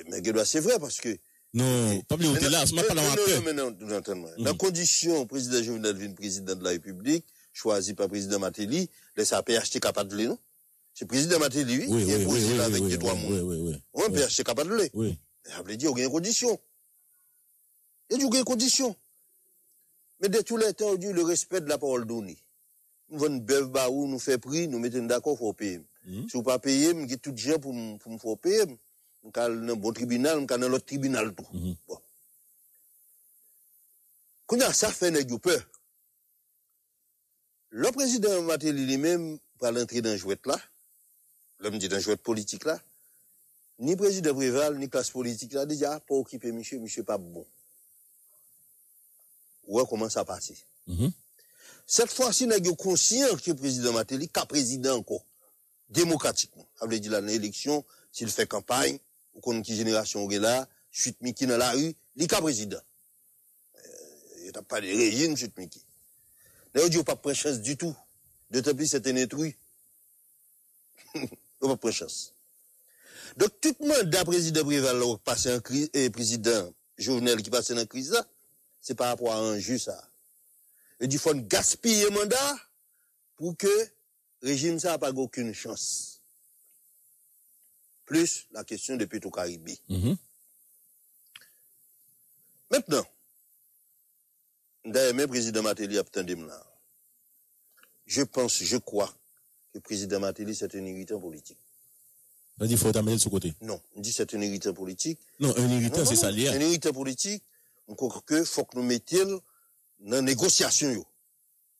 Mais c'est vrai parce que. Non, pas bien, on est là, c'est pas dans la paix. Dans la condition, président Jovenel vient président de la République, choisi par président Matéli, laisse à PHT capable de non? C'est président Matéli, oui, qui est président avec oui, les trois mondes. oui. On PHT capable de oui. Ça veut dire, il y a une condition. Il y a une condition. Mais de tous les temps, on dit le respect de la parole donnée. Nous venons bœuf baou, nous fait prix, nous mettons d'accord, faut payer. Si vous pas payer, vous avez tout de gens pour me faire payer. Nous avons un bon tribunal, nous avons l'autre tribunal tout. Bon. Quand ça fait une peur. Le président Matéli lui-même, pour l'entrer dans le jouet là, l'homme dit dans le jouet politique là, ni président Préval, ni classe politique là, déjà, pas occuper monsieur pas bon. Ouais, comment ça passe? Cette fois-ci, nous sommes conscients que le président Matéli, qu'a président encore, démocratiquement. Ça veut dire, là, dans l'élection, s'il fait campagne, ou qu'on qui génération est là, chute Miki dans la rue, il est président. Il n'y a pas de régime, chute Miki. Là, il n'y a pas de chance du tout. Depuis, c'est un détruit. Il n'y a pas de chance. Donc, tout le mandat président Préval, passé en crise, et président Jovenel qui passe en crise là, c'est par rapport à un jeu, ça. Et du faut gaspiller mandat pour que le régime ça n'a pas aucune chance. Plus la question de Petro-Caribé. Maintenant, d'ailleurs, même président Matéli a obtenu là. Je crois que le président Matéli, c'est un irritant politique. On dit qu'il faut t'amener de ce côté. Non, on dit que c'est un irritant politique. Non, un irritant, c'est ça lié. Un irritant politique, on croit que faut que nous mettions dans la négociation, yo.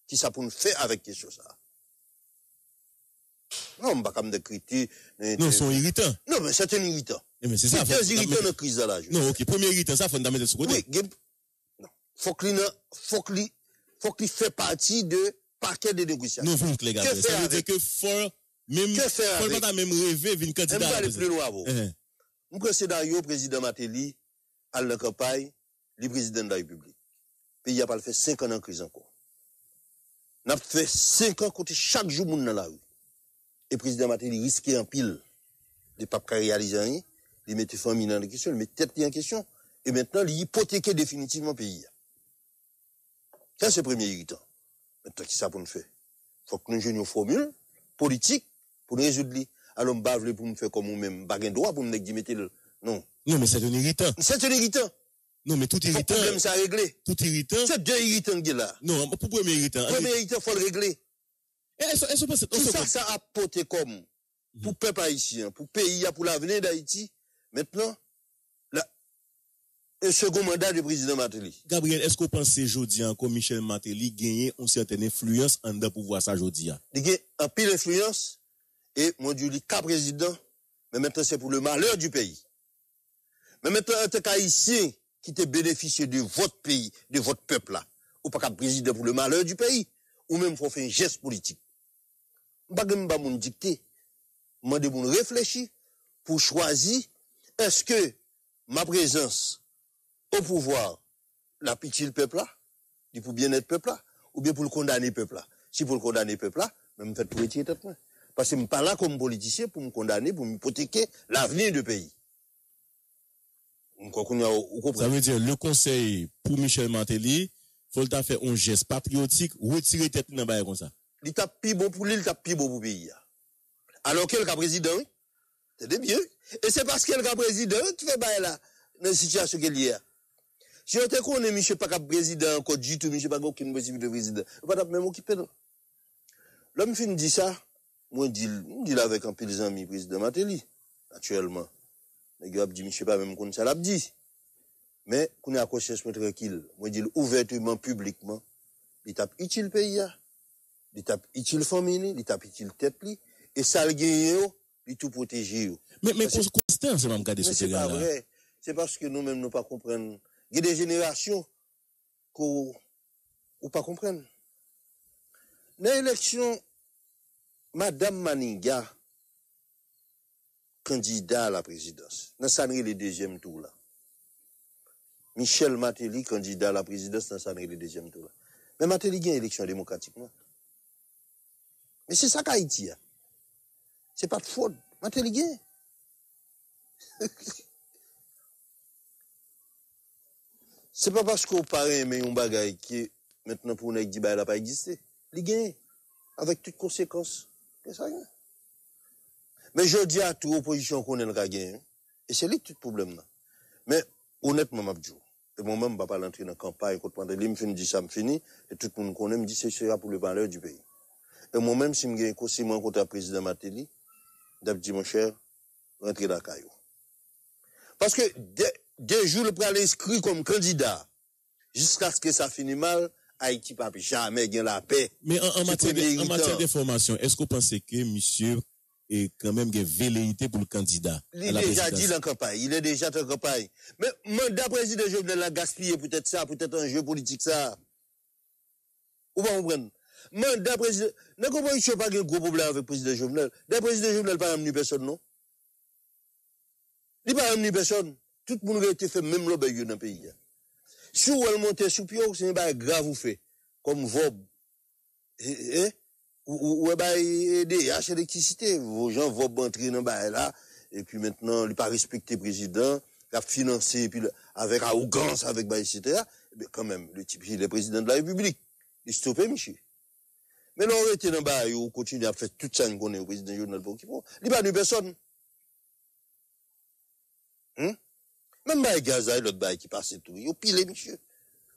Qui ça pour nous faire avec quelque chose, ça. Non, on ne va pas me critiquer. Non, ils sont irritants. Non, mais c'est un irritant. Mais c'est ça. C'est un irritant dans la crise là. Non, ok, premier irritant, ça, faut nous mettre de ce côté. Oui, non. Faut qu'il fait partie de paquet de négociations. Non, vous, les gars. Ça veut dire que faut pas même rêver, venir candidat. On va aller plus loin, vous. Mon scénario, président Matéli, à la campagne, le président de la République. Pays a pas fait 5 ans en crise encore. N'a fait 5 ans côté chaque jour moun dans la rue. Et président Matéli risquait en pile de pas réaliser rien, il mettait famille dans la question, il mettait tête en question et maintenant il hypothéquait définitivement le pays. Ça c'est le premier irritant. Maintenant qui ça pour nous faire? Faut que nous jouions une formule politique pour nous résoudre. Alors m'bavle pour nous faire comme nous-mêmes, pas gain droit pour nous dire mettez le non. Non mais c'est un irritant. C'est un irritant. Non, mais tout irritant. Le problème, ça réglé. Tout irritant. C'est deux irritants qui là. Non, pour premier irritant. Premier irritant, faut le régler. Tout ça, ça a porté comme, pour peuple haïtien, pour pays, pour l'avenir d'Haïti. Maintenant, un second mandat du président Matéli. Gabriel, est-ce que vous pensez aujourd'hui que Michel Matéli gagne une certaine influence en dedans pour voir ça aujourd'hui? Il gagne un pile d'influence, et moi, je dis qu'à président, mais maintenant, c'est pour le malheur du pays. Mais maintenant, en tant qu'haïtien, qui te bénéficie de votre pays, de votre peuple là, ou pas qu'à président pour le malheur du pays, ou même faut faire un geste politique. Pas que m'ba moun dicter, m'en de moun réfléchir pour choisir est-ce que ma présence au pouvoir la pitié le peuple là, dit pour bien-être peuple là, ou bien pour le condamner peuple là. Si pour le condamner peuple là, même fait pour retirer tête moi. Parce que me pas là comme politicien pour me condamner, pour m'hypothéquer l'avenir du pays. Ça veut dire, le conseil pour Michel Matéli, faut le faire un geste patriotique, retirer tête dans le comme ça. Il tape plus bon pour lui, il tape plus bon pour le pays. Alors que le cas président, c'est bien. Et c'est parce que le cas président, tu fais bail là, dans la situation qu'il y a. Si on te connaît, monsieur pas cap président, encore du tout, monsieur pas aucune possibilité de président. On va même occuper, non. L'homme fin dit ça, moi, dit avec un peu des amis, président Matéli, actuellement. Les gars dit, monsieur pas même qu'on ça l'a dit. Mais, qu'on est à conscience tranquille. Moi, dit ouvertement, publiquement, il tape utile pays, il tape utile famille, il tape utile tête, et ça le gagne, il tout protégé. Mais, constant, c'est même garder ce c'est pas vrai. C'est parce que nous-mêmes, nous pas comprendre. Il y a des générations qu'on, ou pas comprendre. Dans l'élection, Madame Maninga, candidat à la présidence. Dans ça, le deuxième tour là. Michel Matéli, candidat à la présidence, dans ça, le deuxième tour là. Mais Matéli gagne élection démocratiquement. Mais c'est ça qu'Haïti a. C'est pas de faute. Matéli gagne. C'est pas parce qu'on parle mais un bagage qui maintenant pour nous dit bah n'a pas existé. Il gagne avec toutes conséquences. C'est ça. Mais je dis à toute opposition qu'on a gagné et c'est là tout le problème là. Mais honnêtement m'abdou et moi-même pas l'entrer dans la campagne contre Mandeli me dit ça me fini et tout le monde connaît me dit c'est sera pour le malheur du pays. Et moi-même si me gagne conseil contre le président Mateli, d'abdi mon cher, rentrer dans la caillou. Parce que des jours, le prend inscrit comme candidat, jusqu'à ce que ça finisse mal, Haïti pas jamais gagner la paix. Mais en matière d'information, est-ce que vous pensez que monsieur est quand même une velléité pour le candidat? Il est déjà dit en campagne, il est déjà en campagne. Mais mandat président Jovenel a gaspillé peut-être ça, peut-être un jeu politique ça. Ou pas comprendre? Mandat président, ne comprenez pas qu'il y a un gros problème avec le président Jovenel. Le président Jovenel pas amené personne, non? Il pas amené personne. Tout le monde a été fait même le bail dans le pays. Si vous montez sous pied, c'est un bail grave ou fait. Comme VOB. Ou aider acheter l'électricité. Vos gens VOB entrer dans le bail là. Et puis maintenant, il n'a pas respecté le président. Il a financé, puis avec arrogance, avec bail, etc. Mais quand même, le type, il est président de la République. Il stoppé, monsieur. Mais non, on était dans le bail, on continue à faire tout ça, qu'on est au président Jovenel Bokipo. Il n'y a pas de personne. Même bail gaz, l'autre bail qui passe tout. Yo pile, monsieur.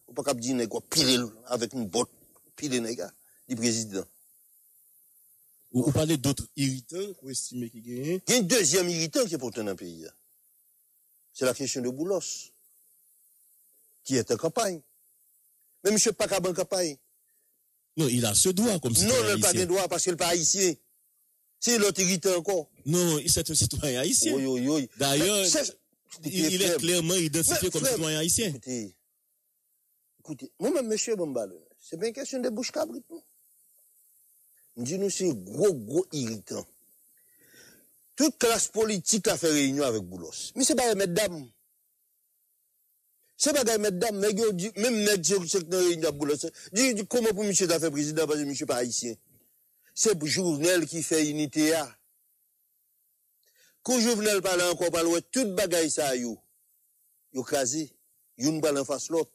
On pas cap dire quoi pile avec une botte, pile les gars, du président. Vous parlez d'autres irritants pour estimer qu'il gagne. Il y a un deuxième irritant qui est pourtant dans le pays. C'est la question de Boulos, qui est en campagne. Mais monsieur pas qu'à en campagne. Non, il a ce droit comme citoyen haïtien. Non, il n'a pas de droit parce qu'il n'est pas haïtien. C'est l'autre irritant encore. Non, c'est un citoyen haïtien. Oui. D'ailleurs, il est clairement identifié comme citoyen haïtien. Écoutez, moi-même, monsieur Bombal, c'est bien une question de bouche cabrit. Je dis, nous, c'est gros irritant. Toute classe politique a fait réunion avec Boulos. Mais c'est pas mesdames. C'est pas mesdames, mais même net, c'est dans réunion avec Boulos. Dis, comment pour monsieur a fait président parce que monsieur pas haïtien? C'est Jovenel qui fait unité. Quand Jovenel parle encore, parle toute bagaille ça, yo crasé, yon parle en face l'autre.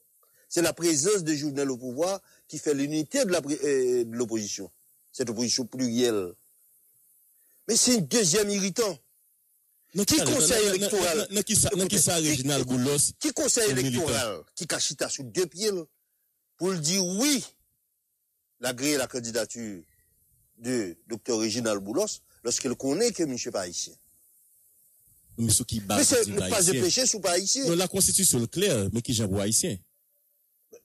C'est la présence de Jovenel au pouvoir qui fait l'unité de l'opposition. Cette opposition plurielle. Mais c'est un deuxième irritant. Qui conseil électoral? Qui ça, Réginald Boulos? Qui conseil électoral? Qui cachita sous deux pieds pour dire oui, la grille la candidature de Dr. Réginald Boulos lorsqu'il connaît que M. pas haïtien. Mais ce qui mais c'est pas de péché sous pas haïtien. Non, la constitution est claire, mais qui j'avoue haïtien.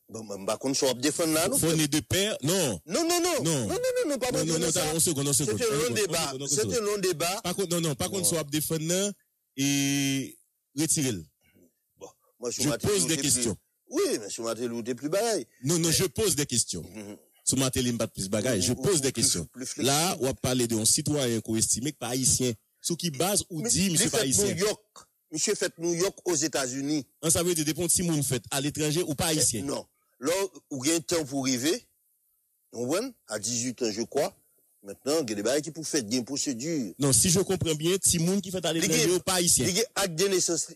Bon, bah, qu'on soit défendre là, non? Fourni de père, non. Non, pas bon. Non, un second. C'est un long débat. Par contre, par contre, soit défendre et retirer. Bon, moi, je pose des questions. Oui, mais sur Matéli, t'es plus bagaille. Non, je pose des questions. Sur Matéli, pas plus bagaille. Je pose des questions. Là, on va parler d'un citoyen qu'on estime pas haïtien. Sous qui base ou dit, monsieur pas haïtien. Monsieur fait New York aux États-Unis. Ça veut dire dépend si moun fait à l'étranger ou pas haïtien. Non. Là, où il y a un temps pour arriver, à 18 ans, je crois. Maintenant, il y a des bails qui pour faire des procédures. Non, si je comprends bien, si moun qui fait à l'étranger ou pas haïtien. Il y a acte de naissance,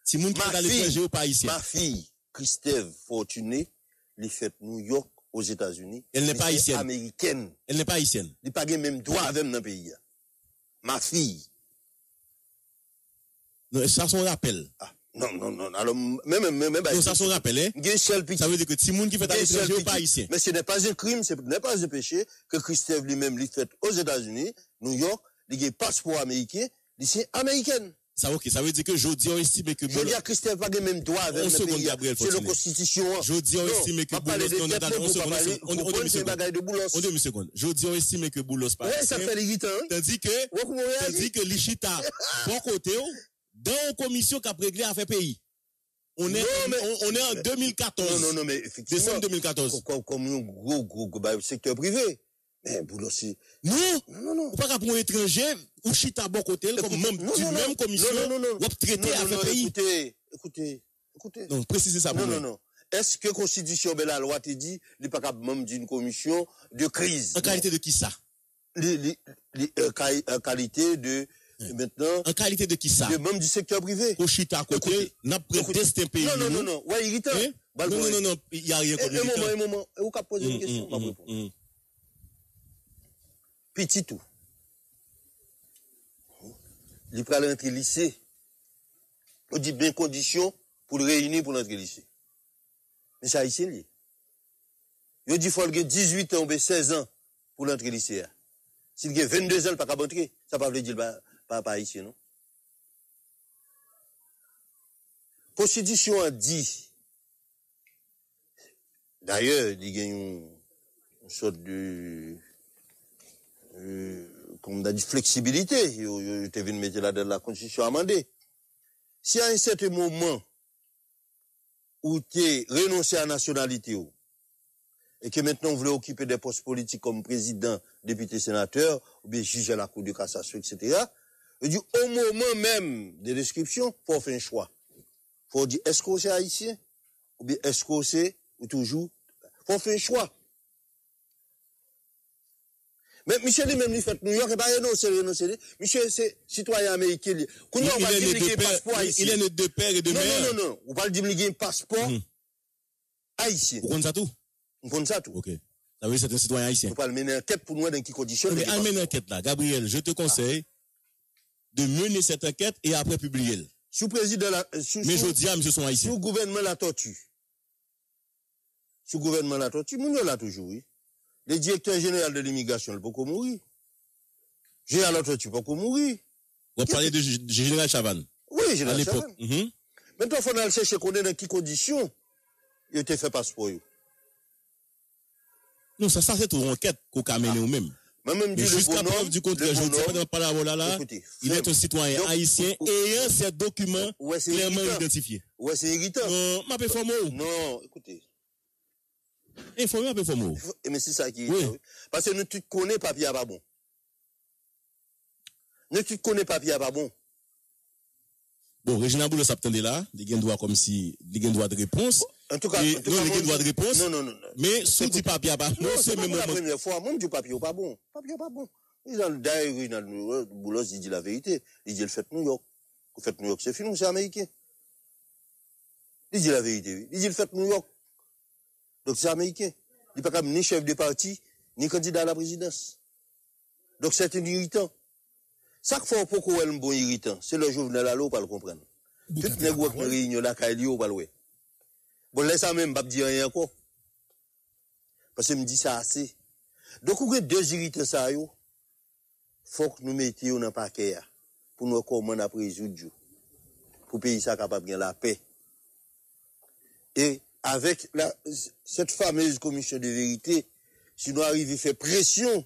si moun qui fait à l'étranger ou pas haïtien. Ma fille, Christève Fortuné, elle fait New York aux États-Unis. Elle n'est pas haïtienne. Américaine. Elle n'est pas haïtienne. Elle n'a pas le même droit avec dans le pays. Ma fille. Non, ça son rappel. Non. Alors, même, non, ça son rappel, hein. Ça veut dire que si moun qui fait à l'étranger ou pas haïtien. Mais ce n'est pas un crime, ce n'est pas un péché que Christève lui-même lui fait aux États-Unis, New York, il a un passeport américain, il est américaine. Ça, ok, ça veut dire que Jodi on estime que Jodi a Christève pas le même droit avec le pays. C'est la constitution. Jodi on estime que Boulos, Jodi on estime que Boulos pas. Ouais, ça fait irritant. Tandis que Lichita, bon côté, dans une commission qui a réglé à faire pays. On est en 2014. Non, mais effectivement. Décembre 2014. Comme un gros secteur privé. Mais Boulos, c'est. Non. Ou pas pour un étranger, ou chita bon côté, comme même commission, ou traité à faire pays. Écoutez. Non, précisez ça pour moi. Non. Est-ce que la Constitution, la loi te dit, il n'est pas capable même d'une commission de crise? En qualité de qui ça? En qualité de. Maintenant. En qualité de qui ça? De même du secteur privé. Au chita à côté, n'a pas destin pays. Non. Ouais, irritant. Non, il n'y a rien comme militant. Un moment, vous pouvez poser une question, je vais répondre. Petit tout. Il peut aller entrer lycée. On dit bien conditions pour le réunir pour l'entrée lycée. Mais c'est haïtien lié. Il dit qu'il faut 18 ans ou 16 ans pour l'entrée lycée. S'il a 22 ans, il ne peut pas entrer. Ça ne veut pas dire pas haïtien, non? La Constitution a dit, d'ailleurs, il y a une sorte de, comme on a dit, flexibilité. Il était venu mettre là dans la Constitution amendée. Si à un certain moment où tu renoncé à la nationalité, et que maintenant vous voulez occuper des postes politiques comme président, député, sénateur, ou bien juge à la Cour de cassation, etc., il dit au moment même des descriptions, il faut faire un choix. Il faut dire, est-ce que c'est haïtien, ou bien est-ce que c'est, ou toujours, il faut faire un choix. Mais Michel lui-même, il fait New York, il n'a pas renoncé. Michel, c'est citoyen américain. Il est né de père et de mère. Non. On parle de un passeport haïtien. Vous comprenez ça tout? On compte ça tout. Ok. Ça veut dire que c'est un citoyen haïtien. On parle mener une enquête pour nous dans quelles conditions. Mais amène une enquête là. Gabriel, je te conseille de mener cette enquête et après publier. Sous président mais je dis à monsieur son haïtien. Sous gouvernement la tortue. Sous gouvernement la tortue, nous là toujours, oui. Le directeur général de l'immigration, il peut pas mourir. Général la tortue, il peut pas mourir. Vous parlez de général Chavannes. Oui, général Chavannes. Maintenant, il faut aller chercher qu'on est dans quelles conditions il a été fait passeport. Non, ça c'est une enquête qu'on a mené nous-mêmes. Mais jusqu'à preuve du contraire, je ne sais pas dans la là, il est un citoyen haïtien ayant ces documents clairement identifiés. Ouais, c'est irritant. Non, ma peu non, écoutez. Informez un peu formaux. Mais c'est ça qui est. Oui. Parce que nous, tu connais papier pas bon. Nous, tu connais papier pas bon. Bon, Réginald Boulos s'attendait là, il a un droit comme si, il a un droit de réponse. En tout cas, il a un droit de réponse. Non. Mais sous dit papier pas bon, c'est même la première fois, moi, du papier pas bon. Papier pas bon. D'ailleurs, Réginald Boulos, il dit la vérité. Il dit, le fait New York. Le fait New York, c'est fini, c'est américain. Il dit la vérité. Il dit, le fait New York. Donc c'est américain. Il n'est pas comme ni chef de parti, ni candidat à la présidence. Donc c'est un irritant. Ça qu'il faut pour un bon irritant, c'est le Jovenel à l'eau, pas le comprendre. Tout le monde qui réunion là, qui est pas le bon, laisse ça même, pas dire rien encore. Parce que me dit ça assez. Donc, il y a deux irritants, ça, il faut que nous mettions dans le paquet, pour nous comment on résoudre, pour que le pays soit capable de la paix. Et, avec cette fameuse commission de vérité, si nous arrivons à faire pression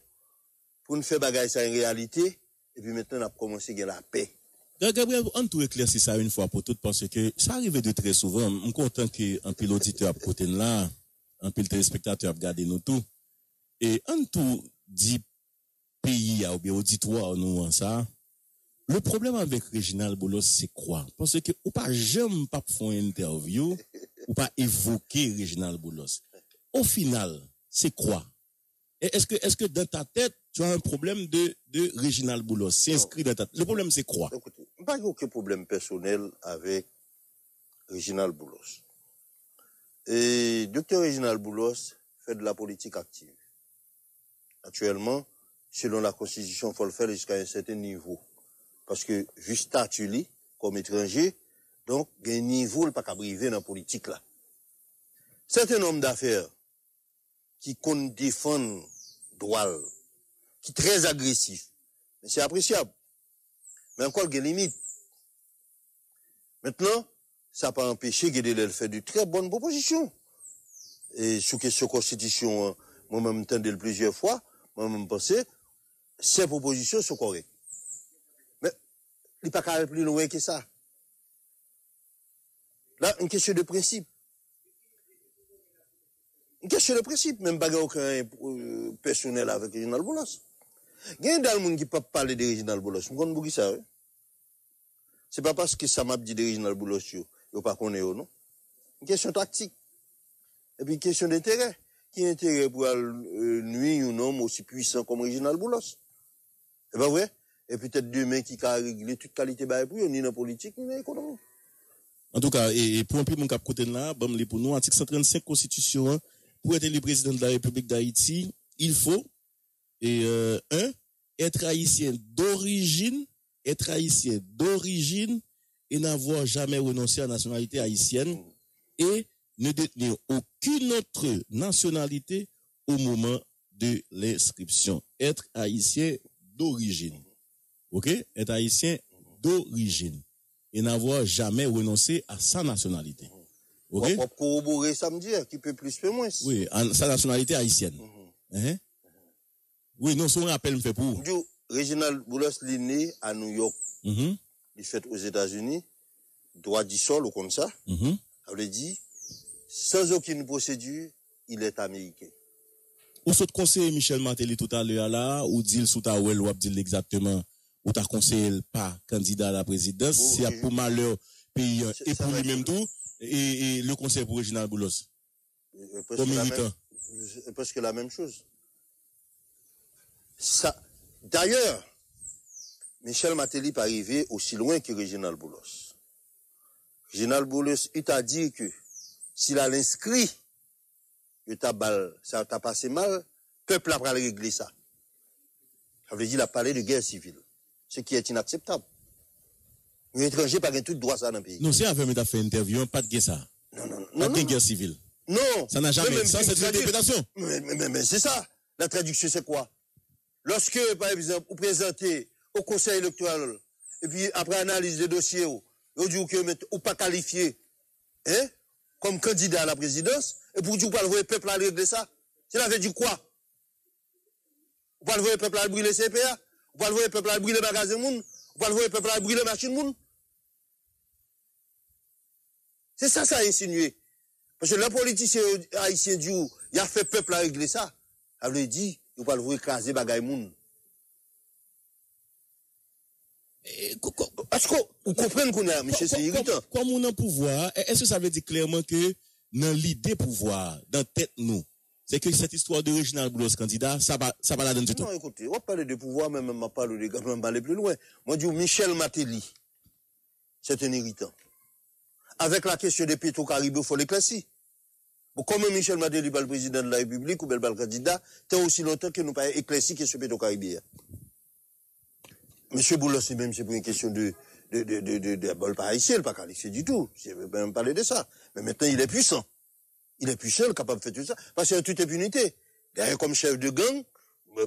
pour nous faire bagaille ça en réalité, et puis maintenant on a commencé à gagner la paix. Gabriel, on peut éclaircir ça une fois pour toutes parce que ça arrive de très souvent. Je suis content qu'un pile auditeur à côté de là, un pile téléspectateur a regardé nous tout. Et on tout dit pays ou bien auditoire nous ça. Le problème avec Réginald Boulos, c'est quoi? Parce que ou pas jamais pas faire une interview ou pas évoquer Réginald Boulos. Au final, c'est quoi? Est-ce que dans ta tête, tu as un problème de Réginald Boulos? C'est inscrit dans ta tête. Le problème, c'est quoi? Écoutez, pas aucun problème personnel avec Réginald Boulos. Et Dr. Réginald Boulos fait de la politique active. Actuellement, selon la Constitution, il faut le faire jusqu'à un certain niveau. Parce que, juste statut comme étranger, donc, il y a un niveau, il n'y a pas qu'à briver dans la politique là. Certains hommes d'affaires qui comptent défendre droit, qui est très agressif, mais c'est appréciable. Mais encore, il y a des limites. Maintenant, ça n'a pas empêché de faire de très bonnes propositions. Et sous question constitution, moi-même entendu plusieurs fois, moi-même pensé, ces propositions sont correctes. Mais, il n'y a pas qu'à aller plus loin que ça. Là, une question de principe. Une question de principe, même pas aucun personnel avec Réginald Boulos. Il y a des gens qui ne peuvent pas parler de Réginald Boulos. Vous comprenez ça? C'est pas parce que ça m'a dit de Réginald Boulos, il ne pas connaître, non? Une question tactique. Et puis une question d'intérêt. Qui est intérêt pour nuire un homme aussi puissant comme Réginald Boulos? C'est pas vrai? Et peut-être demain qui a réglé toute qualité pour eux, ni dans la politique, ni dans l'économie. En tout cas, et pour un peu mon cap côté là, bon, pour nous, article 135 Constitution, pour être élu président de la République d'Haïti, il faut, être haïtien d'origine, et n'avoir jamais renoncé à la nationalité haïtienne, et ne détenir aucune autre nationalité au moment de l'inscription. Être haïtien d'origine. OK? Être haïtien d'origine. Et n'avoir jamais renoncé à sa nationalité. OK? On peut corroborer ça me dire, qui peut plus, peut moins. Oui, à sa nationalité haïtienne. Oui, non, son rappel me fait pour. Reginald Boulos est né à New York. Il fait aux États-Unis. Droit du sol ou comme ça. Ça veut dire, sans aucune procédure, il est américain. Ou ce conseiller Michel Martelly tout à l'heure là, ou dit sous ta ou dit exactement, ou t'as conseillé pas candidat à la présidence, s'il y a pour malheur pays et pour lui-même tout, et le conseil pour Reginald Boulos. Parce que la même chose. Ça, d'ailleurs, Michel Martelly pas arrivé aussi loin que Reginald Boulos. Reginald Boulos, il t'a dit que s'il a l'inscrit, ça t'a passé mal, peuple a pas régler ça. Ça veut dire qu'il a parlé de guerre civile. Ce qui est inacceptable. Un étranger n'a pas tout droit ça dans le pays. Non, si avec tu as fait une interview, pas de guerre ça. Non. Pas de guerre civile. Non. Ça n'a jamais. Ça, c'est une interprétation. Mais c'est ça. La traduction, c'est quoi? Lorsque, par exemple, vous présentez au conseil électoral, et puis après analyse des dossiers, vous dites que vous pas qualifié, comme candidat à la présidence, et pour dire que vous le peuple à régler ça. Cela veut dire quoi? Vous le le peuple à brûler CPA? Vous le le peuple à brûler magasin moun? Vous le le peuple à brûler machine moun? C'est ça, ça a insinué. Parce que le politicien haïtien dit, il a fait peuple à régler ça. Ça veut dire, vous ne pouvez pas écraser bagay moun. Est-ce que vous comprenez qu'on a, monsieur, c'est irritant? Comme on a pouvoir, est-ce que ça veut dire clairement que dans l'idée pouvoir, dans tête nous, c'est que cette histoire de Reginald Boulos candidat, ça va la donner du tout? Non, écoutez, on va parler de pouvoir, mais on va parler de gars, on va aller plus loin. Moi, je dis, Michel Martelly, c'est un irritant. Avec la question des Petro-Caribé, il faut l'éclaircir. Bon, comme Michel Martelly n'est pas le président de la République ou pas le candidat, tant aussi longtemps que nous pas éclairci que ce Petro-Caribé. Monsieur Boulos, c'est même pour une question de bol pas haïtien, pas qualifié du tout. Je ne vais même parler de ça. Mais maintenant, il est puissant. Il est puissant, capable de faire tout ça. Parce qu'il a toute impunité. D'ailleurs, comme chef de gang,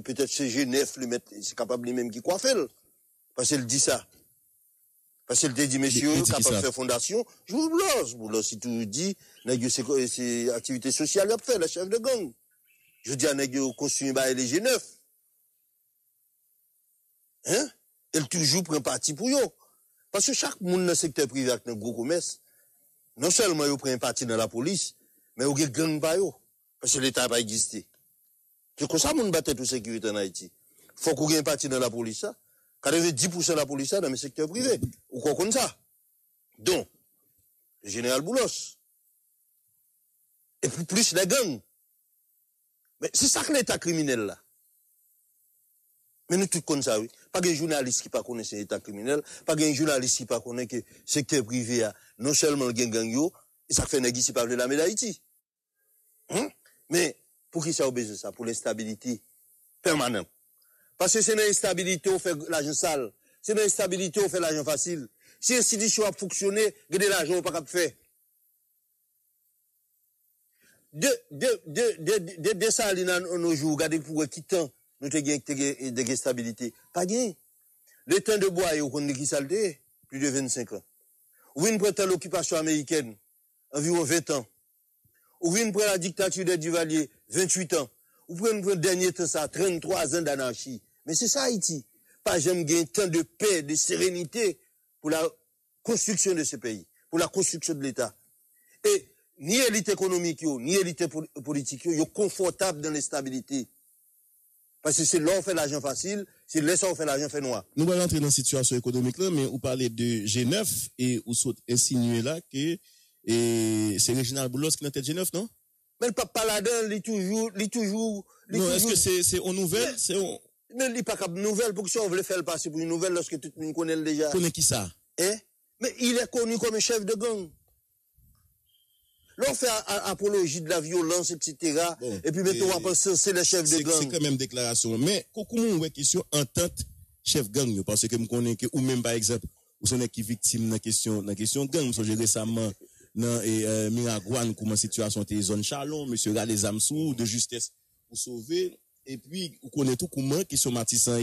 peut-être c'est G9, c'est capable lui-même qui coiffe. Parce qu'il dit ça. Parce qu'il dit, messieurs, capable de faire fondation. Je vous Boulos, si tout dit, c'est activité sociale, il a fait, la chef de gang. Je dis à Nègre, construire les G9. Elle toujours prend parti pour eux. Parce que chaque monde dans le secteur privé avec un gros commerce, non seulement ils prennent parti dans la police, mais ils ont gang par eux. Parce que l'État n'a pas existé. C'est comme ça que nous battons toute sécurité en Haïti. Il faut qu'on ait un parti dans la police, 90% de la police dans le secteur privé. Ou quoi comme ça. Donc, le général Boulos. Et puis plus les gangs. Mais c'est ça que l'État criminel là. Mais nous tous comme ça, oui. Pas de journaliste qui ne connaît pas l'État criminel, pas de journaliste qui ne connaît que le secteur privé, non seulement le gang yo, et ça fait négocier si pas de la médaille d'Haïti. Mais, pour qui ça a besoin de ça? Pour l'instabilité permanente. Parce que c'est une instabilité, on fait l'argent sale. C'est une instabilité, on fait l'argent facile. Si l'institution a fonctionné, gardez l'argent, on pas faire. De ça, nos jours, regardez pour qui temps, nous avons des stabilité. Pas gain. Le temps de bois, on a qui saleté, plus de 25 ans. Ou une prête l'occupation américaine, environ 20 ans. Ou une prête la dictature des Duvalier, 28 ans. Ou prenez le dernier temps, ça, 33 ans d'anarchie. Mais c'est ça, Haïti. Pas j'aime gagner tant de paix, de sérénité pour la construction de ce pays, pour la construction de l'État. Et ni élite économique, ni élite politique, ils sont confortables dans l'instabilité. Parce que c'est là où on fait l'argent facile, c'est là où on fait l'argent fait noir. Nous allons entrer dans la situation économique là, mais vous parlez de G9 et vous insinuez là que c'est Reginald Boulos qui est dans tête G9, non? Mais le papa là-dedans, il toujours. Non, est-ce que c'est en nouvelle? Mais il n'est pas capable de nouvelle, pour que ça on veut faire passer pour une nouvelle lorsque tout le monde connaît déjà. Connaît qui ça? Mais il est connu comme un chef de gang. Là, on fait apologie de la violence, etc. Bon, et puis maintenant, on va penser c'est le chef de gang. C'est quand même déclaration. Mais comment on voit question entente chef gang? Parce que je connais que, ou même par exemple, ou sont qui victime dans question gang. J'ai récemment dans Miragouane, comment situation était zone Chalon, monsieur Rale Zamsou, de justesse pour sauver. Et puis, vous connaissez tout comment qui sont Matissan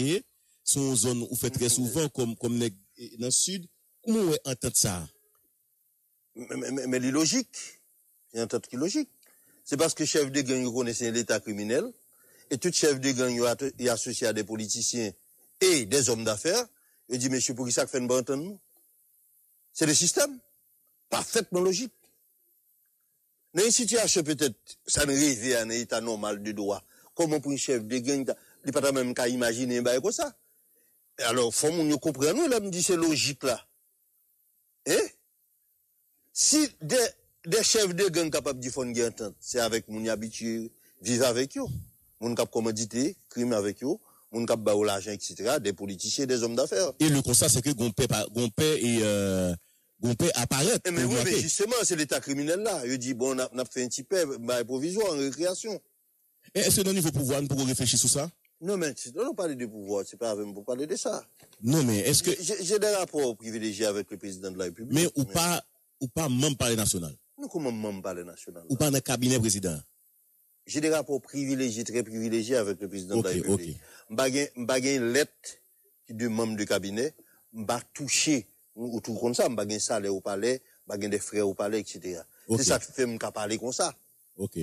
sont zone où fait très souvent comme dans le sud. Comment on entend ça? Mais les logiques, c'est une entente qui est logique. C'est parce que chef de gang connaissait l'état criminel, et tout chef de gang est associé à des politiciens et des hommes d'affaires. Il dit, monsieur, pour qui ça fait une bonne entente? C'est le système. Parfaitement logique. Dans une situation peut-être, ça ne rêve à un état normal de droit. Comment pour un chef de gang, il n'est pas même qu'à imaginer un comme ça. Et alors, faut qu'on comprenne, nous, là, me dit, c'est logique, là. Hein? Si des chefs de gang capables de faire une entente, c'est avec mon habitué, vivre avec eux. Mon cap commodité, crime avec eux, mon cap baou l'argent, etc., des politiciens, des hommes d'affaires. Et le constat, c'est que Gompé apparaît. Mais oui, mais justement, c'est l'état criminel là. Il dit, bon, on a fait un petit peu, provisoire, en récréation. Et est-ce que dans le niveau pouvoir, nous pouvons réfléchir sur ça? Non, mais on parle de pouvoir, c'est pas avec pour parler de ça. Non, mais est-ce que... J'ai des rapports privilégiés avec le président de la République. Mais ou pas même parler national? Nous, comment même parler national? Ou pas dans le cabinet président? J'ai des rapports privilégiés, très privilégiés avec le président de la République. M'bagay une lettre de membre du cabinet, m'a touché, ou tout comme ça, m'bagay un salaire au palais, m'bagay des frères au palais, etc. C'est ça qui fait m'ka parler comme ça. Ok.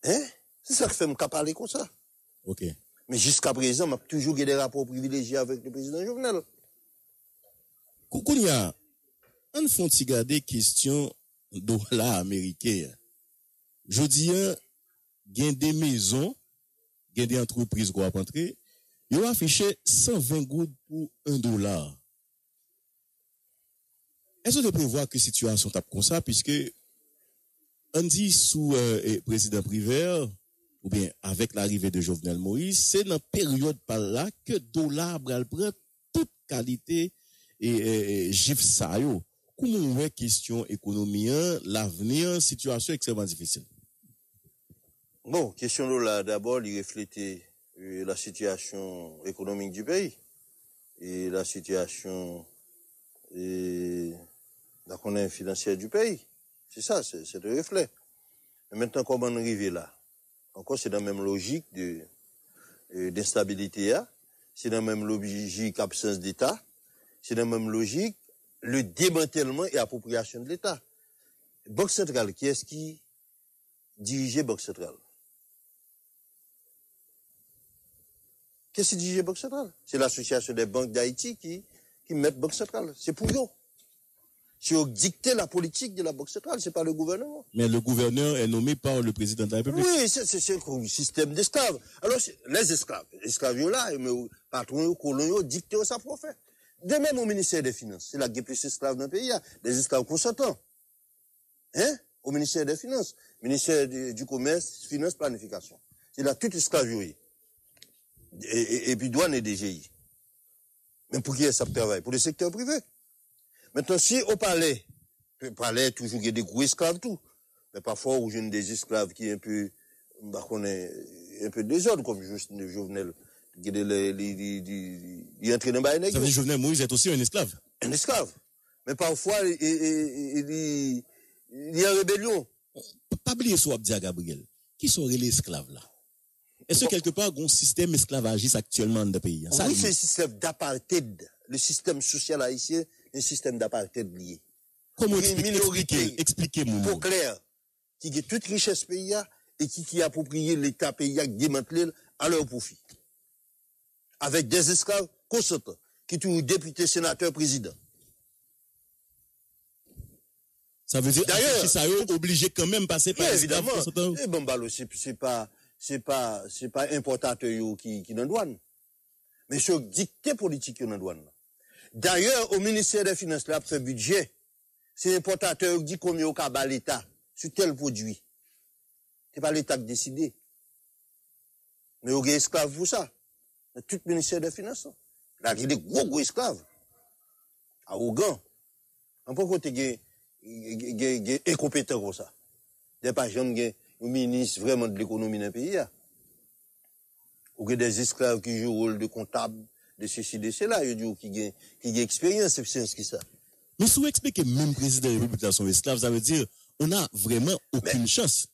Hein? C'est ça qui fait m'ka parler comme ça. Ok. Mais jusqu'à présent, m'a toujours eu des rapports privilégiés avec le président Jovenel. Koukounia, on faut garder question dollar américain. Je dis, il y a des maisons, il y a des entreprises qui vont rentrer, ils ont affiché 120 gouttes pour $1. Est-ce que vous pouvez voir que la situation tape comme ça, puisque on dit sous président Privert, ou bien avec l'arrivée de Jovenel Moïse, c'est dans la période par là que dollar va prendre toute qualité et gif ça yo. Comment on voit question économie, l'avenir, situation extrêmement difficile? Bon, question là, d'abord, il reflétait la situation économique du pays et la situation la financière du pays. C'est ça, c'est le reflet. Et maintenant, comment on arrive là? Encore, c'est dans la même logique d'instabilité, c'est dans la même logique absence d'État, c'est dans la même logique le démantèlement et appropriation de l'État. Banque centrale, qui est-ce qui dirigeait Banque centrale? Qu'est-ce qui dirige Banque centrale? C'est l'association des banques d'Haïti qui met Banque centrale. C'est pour eux. Si on dicte la politique de la Banque centrale, c'est pas le gouvernement. Mais le gouverneur est nommé par le président de la République. Oui, c'est un système d'esclaves. Alors, les esclaves là, mais patrons, colons, dictent ça pour faire. De même au ministère des Finances, c'est là qu'il y a plus d'esclaves dans le pays, il y a des esclaves consentants. Hein? Au ministère des Finances, ministère du Commerce, Finances, Planification. C'est là toute esclaverie. Et puis douane et DGI. Mais pour qui est ça travail? Pour le secteur privé. Maintenant, si au palais toujours il y a des gros esclaves tout, mais parfois où j'ai des esclaves qui est un peu, un peu désordre comme Jovenel, il entre dans le ça veut dire Jovenel Moïse est aussi un esclave. Un esclave. Mais parfois il y a rébellion. Pas oublier ce que Gabriel. Qui sont les esclaves là? Est-ce que quelque part, il y a un système esclavagiste actuellement dans le pays? Oui, c'est un système d'apartheid. Le système social haïtien, un système d'apartheid lié. Comment expliquez-moi. Pour clair, qui a toute richesse pays et qui a approprié l'État pays démantelé à leur profit. Avec des esclaves consentants, qui sont députés, sénateurs, présidents. Ça veut dire d'ailleurs, ça est obligé quand même passer par évidemment. Et bon, c'est pas importateur qui dans douane. Mais c'est dicté politique qui dans douane. D'ailleurs, au ministère des Finances, là, fait budget, c'est l'importateur qui dit combien au cabal l'État sur tel produit. C'est pas l'État qui décide. Mais il y a des esclaves pour ça. Dans tout le ministère des Finances. Là, il y a des gros esclaves. À Ougan. En pour côté incompétent comme ça. Des pas jamais un ministre vraiment de l'économie dans le pays là. Ou que des esclaves qui jouent le rôle de comptable de ceci de cela, il dit qui a expérience c'est ce qui ça. Mais si vous expliquez même président de la République sont esclaves, ça veut dire on n'a vraiment aucune chance.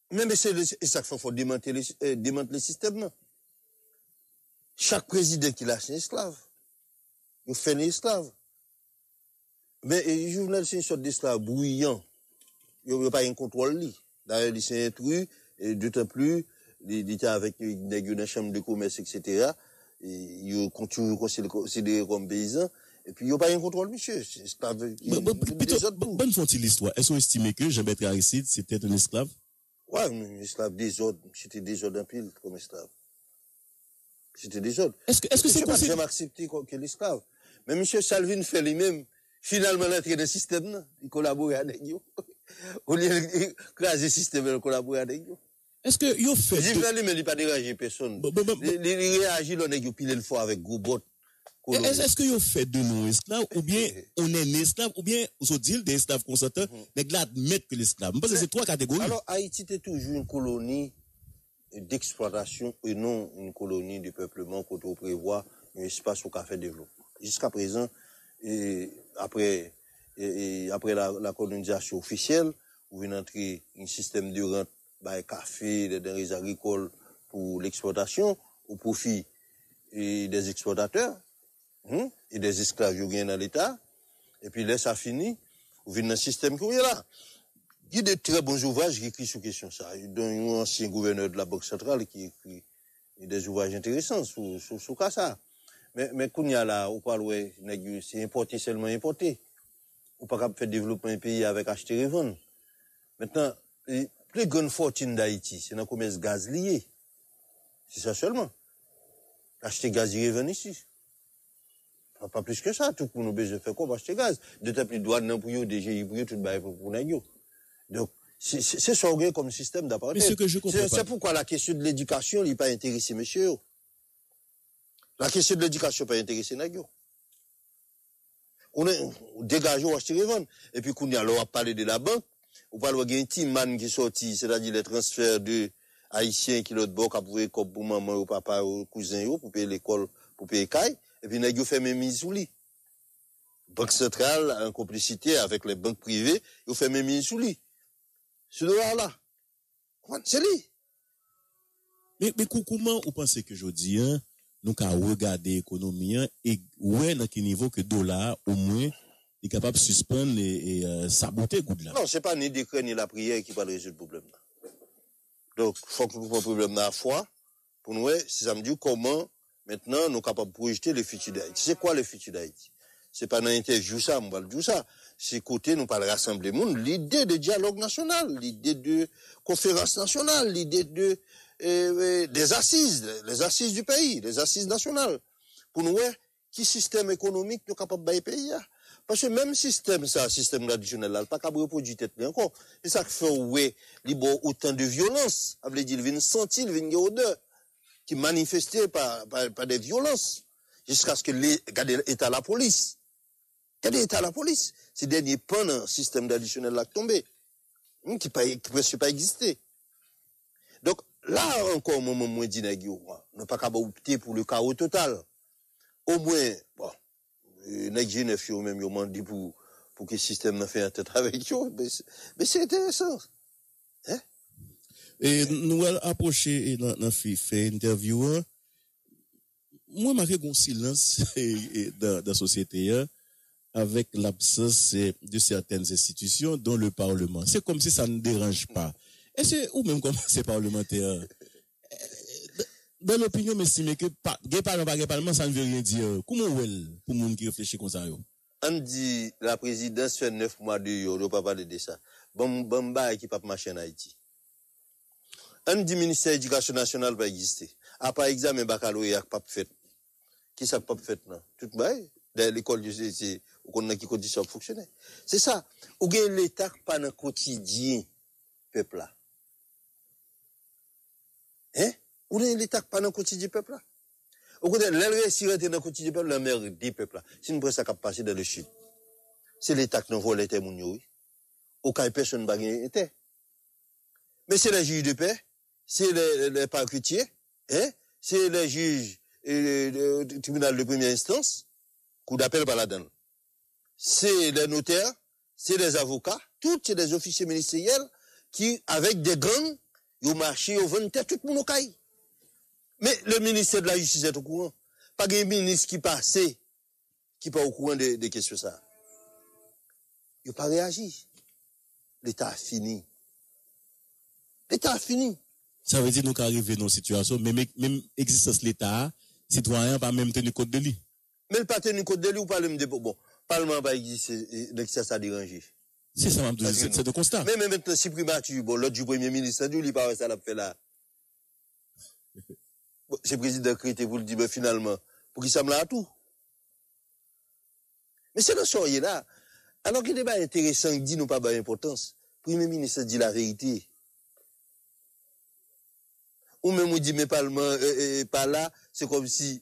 Mais c'est ça qu'il faut démanteler le système non. Chaque président qui lâche un esclave, il fait un esclave. Mais Jovenel c'est une sorte d'esclave bruyant. Il n'y a pas un contrôle lui. D'ailleurs, il s'est intrus, et d'autant plus, il était avec des gens dans la chambre de commerce, etc. Et il continue considéré comme paysan. Et puis, il n'y a pas un contrôle, monsieur. C'est esclave. Bonne font-ils l'histoire? Est-ce qu'on estime que Jean-Bertrand Aristide, c'était un esclave? Ouais, un esclave des ordres. C'était des ordres en pile comme esclave. C'était des ordres. Est-ce que c'est possible? Je n'ai pas accepté que l'esclave. Mais monsieur Salvin fait lui-même, finalement, l'entrée dans le système, il collabore avec nous. Au lieu de craser le système, il collabore avec nous. Est-ce que il fait mais il n'a pas dérangé personne. Il réagit, on est pile une fois avec Goubot. Est-ce que il fait de nous esclaves, ou bien on est un esclave, ou bien on se dit des esclaves consentants, mais admettre que l'esclave? Parce que c'est trois catégories. Alors, Haïti était toujours une colonie d'exploitation et non une colonie de peuplement qu'on prévoit un espace où on fait développement. Jusqu'à présent, après la colonisation officielle, où vient entrer un système de rente, café, des denrées agricoles pour l'exploitation, au profit des exploitateurs, et des esclaves qui viennent dans l'État, et puis là, ça finit, vous venez dans un système qui est là. Il y a de très bons ouvrages qui écrivent sur question ça. Il y a un ancien gouverneur de la Banque centrale qui écrit des ouvrages intéressants sur ça. Mais quand il y a là, on parle, ouais, c'est importé, seulement importé. On peut pas faire développer un pays avec acheter et vendre. Maintenant, les plus grandes fortunes d'Haïti, c'est dans le commerce gaz lié. C'est ça seulement. Acheter gaz et vendre ici. Pas plus que ça. Tout pour nous besoin de faire quoi? Pour acheter gaz. D'autant plus de douane pour eux, DGI pour eux, tout le pour nous. Donc, c'est ça comme système d'apartheid. Mais ce que je comprends pas. C'est pourquoi la question de l'éducation n'est pas intéressée, monsieur. La question de l'éducation n'est pas intéressée, Nagyo. On est dégagé ou acheter et vendre. Et puis, quand on a parlé de la banque, on parle d'un team man qui sorti, c'est-à-dire les transferts de Haïtiens qui l'autre bord, qui pouvaient comme pour maman, ou papa, ou cousin, pour payer l'école, pour payer caille. Et puis, Nagyo fait mes mises sous lui. Banque centrale, en complicité avec les banques privées, ils fait mes mises sous lui. Ce dollar-là. C'est lui. Mais comment vous pensez que je dis, nous avons regardé l'économie et ouais, dans quel niveau que dollar, au moins, est capable de suspendre et saboter le goût là? Non, c'est pas ni décret ni la prière qui va résoudre le problème là. Donc, il faut que nous le problème là à la fois, pour nous, si ça me dit comment, maintenant, nous sommes capables de projeter le futur d'Haïti. C'est quoi le futur d'Haïti? C'est pas dans l'interview ça, on va le dire ça. C'est côté, nous parlons rassembler le monde, l'idée de dialogue national, l'idée de conférence nationale, l'idée de, des assises, les assises du pays, les assises nationales. Pour nous, qui système économique nous capable de pays, là? Parce que même système, ça, système traditionnel, là, pas capable de reproduire tête, encore. C'est ça qui fait, ouais, il y a autant de violence. Ça veut dire, il vient sentir, il vient odeur, qui manifestait par des violences. Jusqu'à ce que l'État, la police. Quel est l'état la police? Ces derniers pendant un système traditionnel là tombé, qui ne peut pas exister. Donc, là encore, au moment où on dit, nous n'avons pas qu'à opter pour le chaos total. Au moins, bon, G9, même, ils m'ont dit pour que le système ne fait un tête avec eux, mais c'est intéressant. Hein? Et nous allons approcher dans fait interview. Moi, je marqué un silence dans la société avec l'absence de certaines institutions, dont le Parlement. C'est comme si ça ne dérange pas. Est-ce ou même comme ces parlementaires, dans l'opinion, m'estime que Parlement, ça ne veut rien dire. Comment est-ce pour les gens qui réfléchissent comme ça? On dit, la présidence fait 9 mois de on ne peut pas parler de ça. Bon, qui pas marcher en Haïti. On dit, ministère de l'Éducation nationale va exister. À part examen baccalauréat, pas fait. Qui ça pas fait, non? Tout bail. Dans l'école du CC, on a qui conditions fonctionner. C'est ça. Ou bien l'État pas dans le quotidien, peuple là. Hein? Ou bien l'État pas dans le quotidien, peuple là. Au contraire, l'elle réussir dans le quotidien, peuple, la mère des peuples là. Si nous prenons ça qui passe dans le sud. c'est l'État qui nous vole les terres, oui. Aucun personne n'a gagné terre. Mais c'est les juges de paix, c'est les parquetiers, hein, c'est les juges du tribunal de première instance, coup d'appel par la donne. C'est les notaires, c'est les avocats, tous c'est des officiers ministériels qui, avec des gangs, ils ont marché, ils ont vendu tout le monde au caille. Mais le ministère de la Justice est au courant. Pas de ministre qui passe, qui n'est pas au courant des questions ça. Il n'a pas réagi. L'État a fini. L'État a fini. Ça veut dire nous qu'arriver dans une situation, même existence de l'État, citoyen pas même tenu compte de lui. Mais le pas tenu compte de lui ou pas le bon, Parlement pas exister, ça dérangé. C'est ça, c'est de constat. Mais maintenant, si primature, bon, l'autre du premier ministre, il n'y pas ça l'a fait là. Bon, c'est le président créé pour le dire, mais finalement, pour qu'il semble à tout. Mais c'est le soir, là. Alors que le débat intéressant, il dit nous pas d'importance. Le premier ministre dit la vérité. Ou même on dit, mais Parlement, pas là, c'est comme si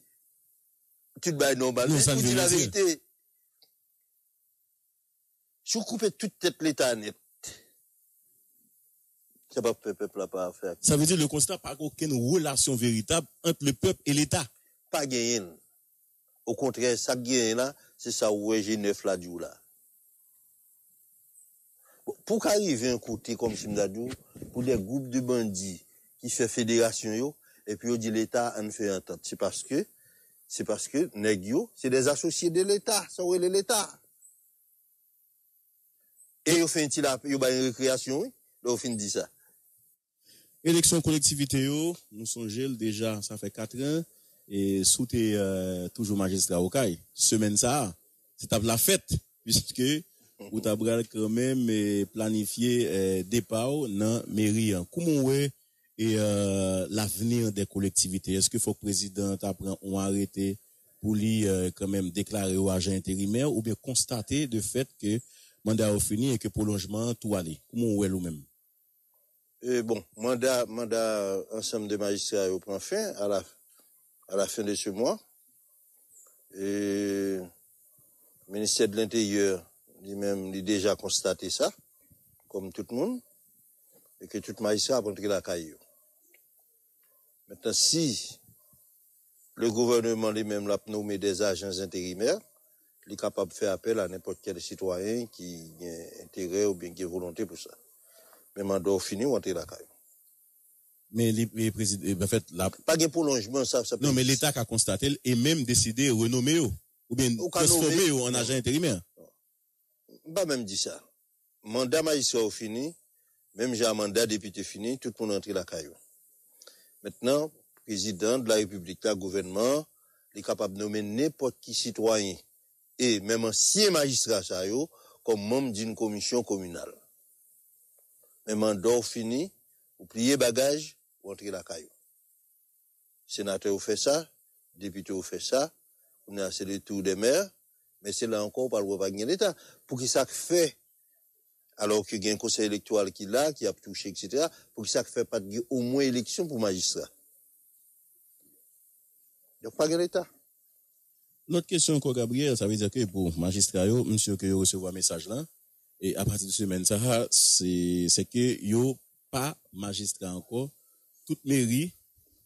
tout le normal. Mais on dit la vérité. Si vous coupez toute tête l'État net, ça va pas peuple pas faire. Ça veut dire le constat pas aucune relation véritable entre le peuple et l'État. Pas gagné. Au contraire, ça gagne là, c'est ça où G9 là du là. Pour qu'arrive un côté comme Simdadou, pour des groupes de bandits qui fait fédération yo, et puis on dit l'État en fait entente. C'est parce que nèg yo, c'est des associés de l'État, ça ou l'État. Et ils font une récréation, oui, là, ils dit ça. Élection collectivité, nous songeons déjà, ça fait 4 ans, et sous toujours magistrat au CAI. Semaine ça, c'est la fête, puisque vous avez quand même planifié départ dans la mairie. Comment est l'avenir des collectivités? Est-ce qu'il faut que le président apprenne ou arrêter pour lui quand même déclarer au agent intérimaire ou bien constater de fait que mandat est fini et que prolongement tout allait? Comment est vous-même? Bon, mandat ensemble de magistrats prend fin à la fin de ce mois. Et le ministère de l'Intérieur lui-même a déjà constaté ça, comme tout le monde, et que tout magistrat a rentré la caillou. Maintenant, si le gouvernement lui-même l'a nommé des agents intérimaires, il est capable de faire appel à n'importe quel citoyen qui a intérêt ou bien qui a volonté pour ça. Mais mandat fini ou entrer la caillou. Mais les présidents, en fait, pas de prolongement, ça non, mais l'État a constaté et même décidé de renommer ou bien transformer en agent intérimaire. Pas même dit ça. Mandat magistrat au fini, même j'ai un mandat député fini, tout le monde entre la caillou. Maintenant, président de la République, le gouvernement, il est capable de nommer n'importe qui citoyen et même ancien magistrat ça comme membre d'une commission communale. Mais mandat fini, vous pliez bagage, vous entrez la caillou. Sénateur vous fait ça, député vous fait ça, on a c'est le tour des maires, mais c'est là encore par le gagner l'État. Pour qui ça fait, alors qu'il y a un conseil électoral qui là, qui a touché, etc., pour qui ça fait pas de au moins élection pour magistrat. Donc pas de l'État. L'autre question encore, Gabriel, ça veut dire que pour magistrat, monsieur, que vous recevez un message là, et à partir de semaine, ça, c'est que yo pas magistrat encore, toute mairie,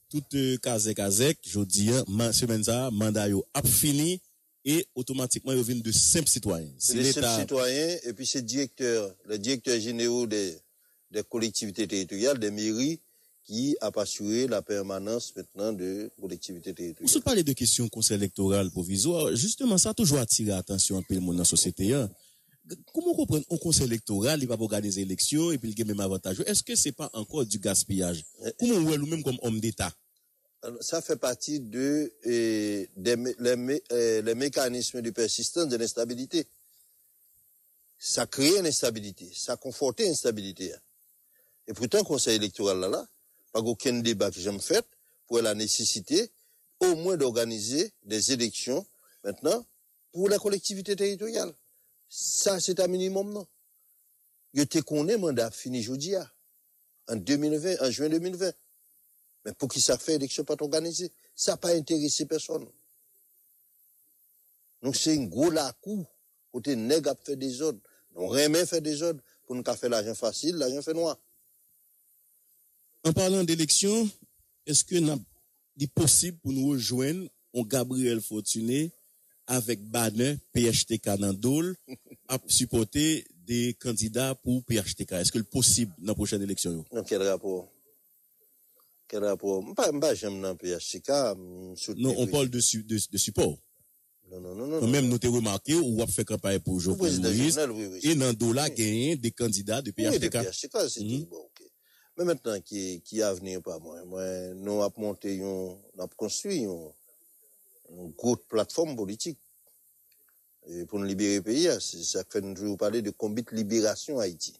toute kazek, je dis, semaine ça, mandat yo a fini, et automatiquement, ils viennent de simples citoyens. C'est les simples citoyens, et puis c'est le directeur général des collectivités territoriales, des mairies, qui a assuré la permanence maintenant de collectivités territoriales. On se parle de questions conseil électoral provisoire. Justement, ça a toujours attiré l'attention un peu le monde dans la société. Hein. Comment comprendre un conseil électoral, il va organiser l'élection et puis il a même avantage? Est-ce que c'est pas encore du gaspillage? Comment on voit nous-mêmes comme homme d'État? Ça fait partie les mécanismes de persistance de l'instabilité. Ça crée une instabilité, ça conforte une instabilité. Et pourtant, le conseil électoral là, pas aucun débat que j'aime fait pour la nécessité au moins d'organiser des élections maintenant pour la collectivité territoriale. Ça, c'est un minimum, non? Je te connais, mandat fini jeudi, en juin 2020. Mais pour qui ça fait élection pas organisée? Ça n'a pas intéressé personne. Donc c'est un gros lacou Côté nèg a fait des ordres. On remet fait des ordres pour nous faire l'argent facile, l'argent fait noir. En parlant d'élection, est-ce que c'est possible pour nous rejoindre un Gabriel Fortuné avec banner PHTK dans Dole à supporter des candidats pour PHTK? Est-ce que c'est possible dans la prochaine élection? Dans quel rapport? Quel rapport? Pas j'aime dans PHTK. Non, on parle de support. Non. Quand même, nous t'avons remarqué, ou a fait campagne pour Jovenel Moïse, oui. et dans Dola, gagné des candidats de PHTK. Oui, de PHTK, c'était bon, ok. Mais maintenant, qui a venu pas moi, nous avons monté, nous avons construit une grosse plateforme politique. Et pour nous libérer le pays, c'est ça que nous toujours parler de combat de libération Haïti.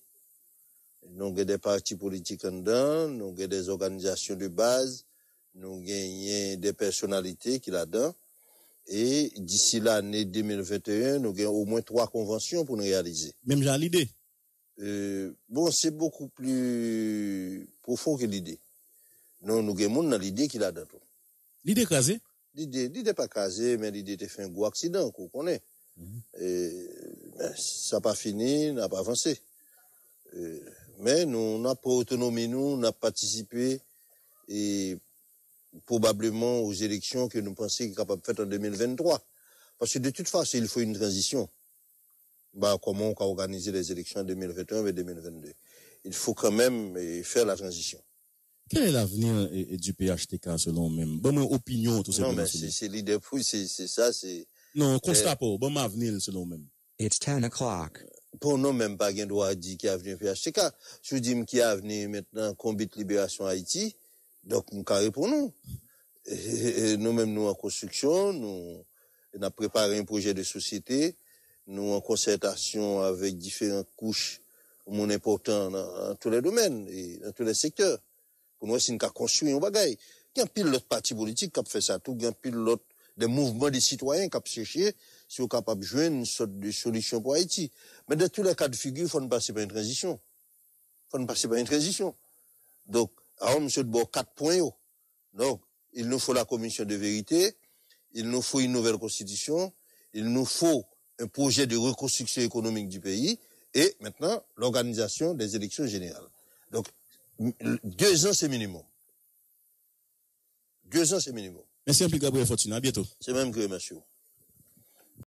Nous avons des partis politiques en dedans, nous avons des organisations de base, nous avons des personnalités qui là-dedans. Et d'ici l'année 2021, nous avons au moins 3 conventions pour nous réaliser. Même j'ai l'idée. Bon, c'est beaucoup plus profond que l'idée. Nous avons dans l'idée qu'il a dans tout. L'idée crasée? L'idée pas crasée, mais l'idée te fait un gros accident qu'on connaît. Ça n'a pas fini, n'a pas avancé. Mais nous n'a pas autonomie, nous n'a participé et probablement aux élections que nous pensions qu'il est capable de faire en 2023. Parce que de toute façon, il faut une transition. Comment on va organiser les élections en 2021 et 2022? Il faut quand même faire la transition. Quel est l'avenir du PHTK selon même? Bon, mon opinion, tout ça. Non, mais c'est l'idée, c'est ça, c'est... Non, constat pas, bon, avenir selon même. It's 10 o'clock. Pour nous, même pas qu'un droit à dire qu'il y a avenir PHTK. Je dis qu'il y a avenir maintenant, combat de libération Haïti, donc, nous carré pour nous. Nous-mêmes, nous en construction, nous avons préparé un projet de société, nous en concertation avec différentes couches, mon important dans tous les domaines et dans tous les secteurs. Pour nous, c'est une construire un bagaille. Il y a un pile l'autre parti politique qui a fait ça tout, il y a un pile l'autre des mouvements des citoyens qui a cherché si on est capable de jouer une sorte de solution pour Haïti. Mais dans tous les cas de figure, il faut ne passer par une transition. Donc, alors, monsieur de Bord, 4 points. Donc, il nous faut la commission de vérité, il nous faut une nouvelle constitution, il nous faut un projet de reconstruction économique du pays, et maintenant, l'organisation des élections générales. Donc, 2 ans, c'est minimum. 2 ans, c'est minimum. Merci un peu, Gabriel Fortuné. À bientôt. C'est même que, monsieur.